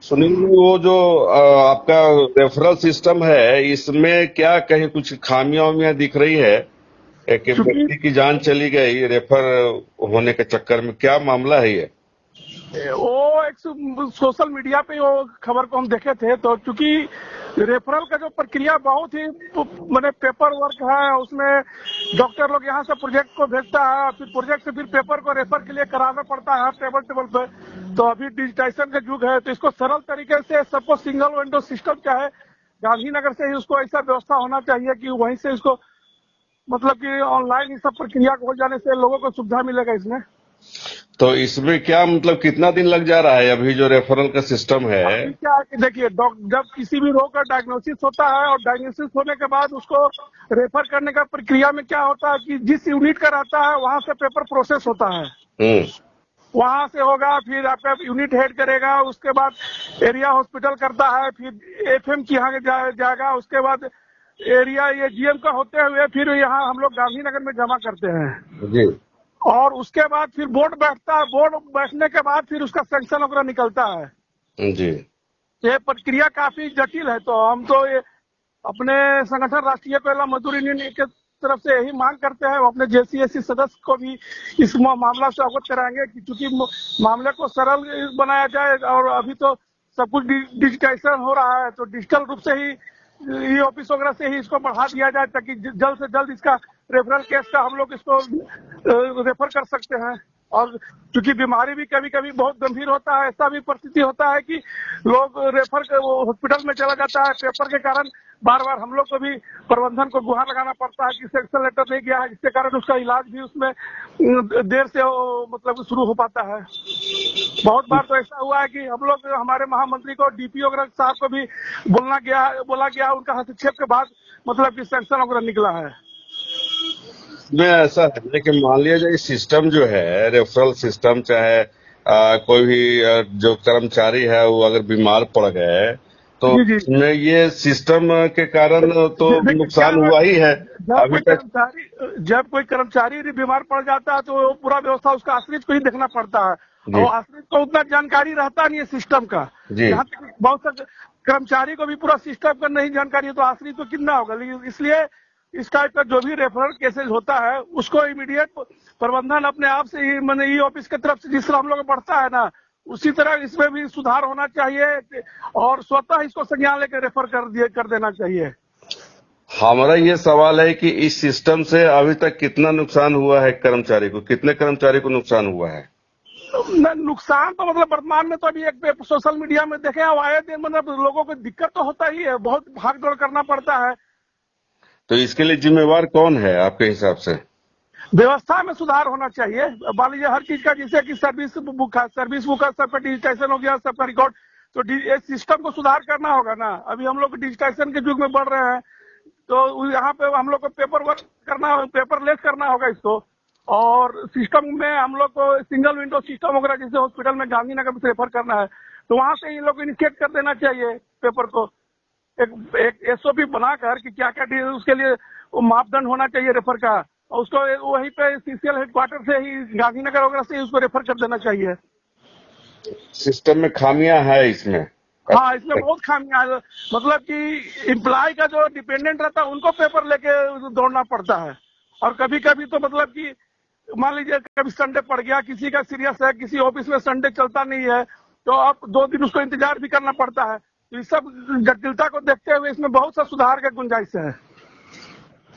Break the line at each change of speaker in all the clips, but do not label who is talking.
सुनील जी, वो जो आपका रेफरल सिस्टम है, इसमें क्या कहीं कुछ खामियां वामियां दिख रही है? एक
चूंकि
व्यक्ति की जान चली गई रेफर होने के चक्कर में, क्या मामला है ये?
वो एक सोशल मीडिया पे वो खबर को हम देखे थे, तो चूंकि रेफरल का जो प्रक्रिया बहुत ही मैंने पेपर वर्क है उसमें। डॉक्टर लोग यहाँ से प्रोजेक्ट को भेजता है, फिर प्रोजेक्ट से फिर पेपर को रेफर के लिए कराना पड़ता है टेबल टेबल पे। तो अभी डिजिटाइजेशन का युग है, तो इसको सरल तरीके से सबको सिंगल विंडो सिस्टम चाहे गांधीनगर से ही उसको ऐसा व्यवस्था होना चाहिए कि वहीं से इसको मतलब कि ऑनलाइन इस सब प्रक्रिया को हो जाने से लोगों को सुविधा मिलेगा इसमें।
तो इसमें क्या मतलब कितना दिन लग जा रहा है अभी जो रेफरल का सिस्टम है?
अभी क्या है कि देखिए, जब किसी भी रोग का डायग्नोसिस होता है और डायग्नोसिस होने के बाद उसको रेफर करने का प्रक्रिया में क्या होता है कि जिस यूनिट का रहता है वहां से पेपर प्रोसेस होता है। वहां से होगा, फिर आपका यूनिट हेड करेगा, उसके बाद एरिया हॉस्पिटल करता है, फिर एफएम की यहाँ जाएगा, उसके बाद एरिया ये जीएम का होते हुए फिर यहाँ हम लोग गांधीनगर में जमा करते हैं।
जी
और उसके बाद फिर बोर्ड बैठता है, बोर्ड बैठने के बाद फिर उसका सैंक्शन वगैरह निकलता है।
जी।
ये प्रक्रिया काफी जटिल है, तो हम तो ये अपने संगठन राष्ट्रीय कोयला मजदूर यूनियन के तरफ से यही मांग करते हैं, अपने जेसीएसी सदस्य को भी इस मामला से अवगत कराएंगे कि चूंकि मामले को सरल बनाया जाए। और अभी तो सब कुछ डिजिटाइजेशन हो रहा है, तो डिजिटल रूप से ही ई ऑफिस वगैरह से ही इसको बढ़ा दिया जाए ताकि जल्द से जल्द इसका रेफरल केस का हम लोग इसको रेफर कर सकते हैं। और क्योंकि बीमारी भी कभी कभी बहुत गंभीर होता है, ऐसा भी परिस्थिति होता है कि लोग रेफर हॉस्पिटल में चला जाता है पेपर के कारण। बार बार हम लोग को भी प्रबंधन को गुहार लगाना पड़ता है कि सेक्शन लेटर नहीं गया है, जिसके कारण उसका इलाज भी उसमें देर से मतलब शुरू हो पाता है। बहुत बार तो ऐसा हुआ है कि हम लोग हमारे महामंत्री को डीपीओ वगैरह साहब को भी बोला गया, उनका हस्तक्षेप के बाद मतलब कि सैंक्शन वगैरह निकला है।
में ऐसा है कि मान लिया जाए सिस्टम जो है रेफरल सिस्टम, चाहे कोई भी जो कर्मचारी है वो अगर बीमार पड़ गए तो
जी जी।
इसमें ये सिस्टम के कारण तो
देखिए क्या
नुकसान
है,
हुआ ही है अभी तक।
जब कोई कर्मचारी बीमार पड़ जाता है तो पूरा व्यवस्था उसका आश्रित को ही देखना पड़ता है।
जी
और आश्रित को उतना जानकारी रहता नहीं है सिस्टम का।
जी।
यहाँ तक बहुत से कर्मचारी को भी पूरा सिस्टम का नहीं जानकारी है, तो आश्रित को कितना होगा। लेकिन इसलिए इस टाइप का जो भी रेफरल केसेज होता है उसको इमीडिएट प्रबंधन अपने आप से ही मैंने ई ऑफिस की तरफ से जिस तरह हम लोग को बढ़ता है ना, उसी तरह इसमें भी सुधार होना चाहिए और स्वतः इसको संज्ञान लेकर रेफर कर देना चाहिए।
हमारा ये सवाल है कि इस सिस्टम से अभी तक कितना नुकसान हुआ है कर्मचारी को, कितने कर्मचारी को नुकसान हुआ है?
नुकसान तो मतलब वर्तमान में तो अभी एक सोशल मीडिया में देखे आए दिन मतलब लोगों को दिक्कत तो होता ही है, बहुत भाग दौड़ करना पड़ता है।
तो इसके लिए जिम्मेवार कौन है आपके हिसाब से?
व्यवस्था में सुधार होना चाहिए। मान लीजिए हर चीज का, जैसे कि सर्विस बुक है, सबका डिजिटाइजेशन हो गया, सबका रिकॉर्ड। तो सिस्टम को सुधार करना होगा ना। अभी हम लोग डिजिटाइजेशन के युग में बढ़ रहे हैं, तो यहाँ पे हम लोग को पेपर वर्क करना, पेपरलेस करना होगा इसको। और सिस्टम में हम लोग को सिंगल विंडो सिस्टम वगैरह जैसे हॉस्पिटल में गांधीनगर में रेफर करना है, तो वहां से इन लोग को इनिशिएट कर देना चाहिए पेपर को। एक एसओपी बनाकर कि क्या क्या उसके लिए मापदंड होना चाहिए रेफर का, और उसको वहीं पे सीसीएल हेडक्वार्टर से ही गांधीनगर वगैरह से ही उसको रेफर कर देना चाहिए।
सिस्टम में खामियां है इसमें?
हाँ, इसमें बहुत खामियां है। मतलब कि एम्प्लॉय का जो डिपेंडेंट रहता है उनको पेपर लेके दौड़ना पड़ता है। और कभी कभी तो मतलब कि मान लीजिए कभी संडे पड़ गया, किसी का सीरियस है, किसी ऑफिस में संडे चलता नहीं है, तो आप 2 दिन उसको इंतजार भी करना पड़ता है। तो इस सब जटिलता को देखते हुए इसमें बहुत सा सुधार का गुंजाइश है।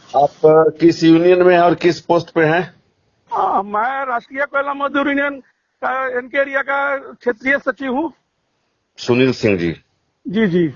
आप किस यूनियन में हैं और किस पोस्ट पे हैं?
मैं राष्ट्रीय कोयला मजदूर यूनियन का एनके एरिया का क्षेत्रीय सचिव हूँ।
सुनील सिंह जी।
जी जी।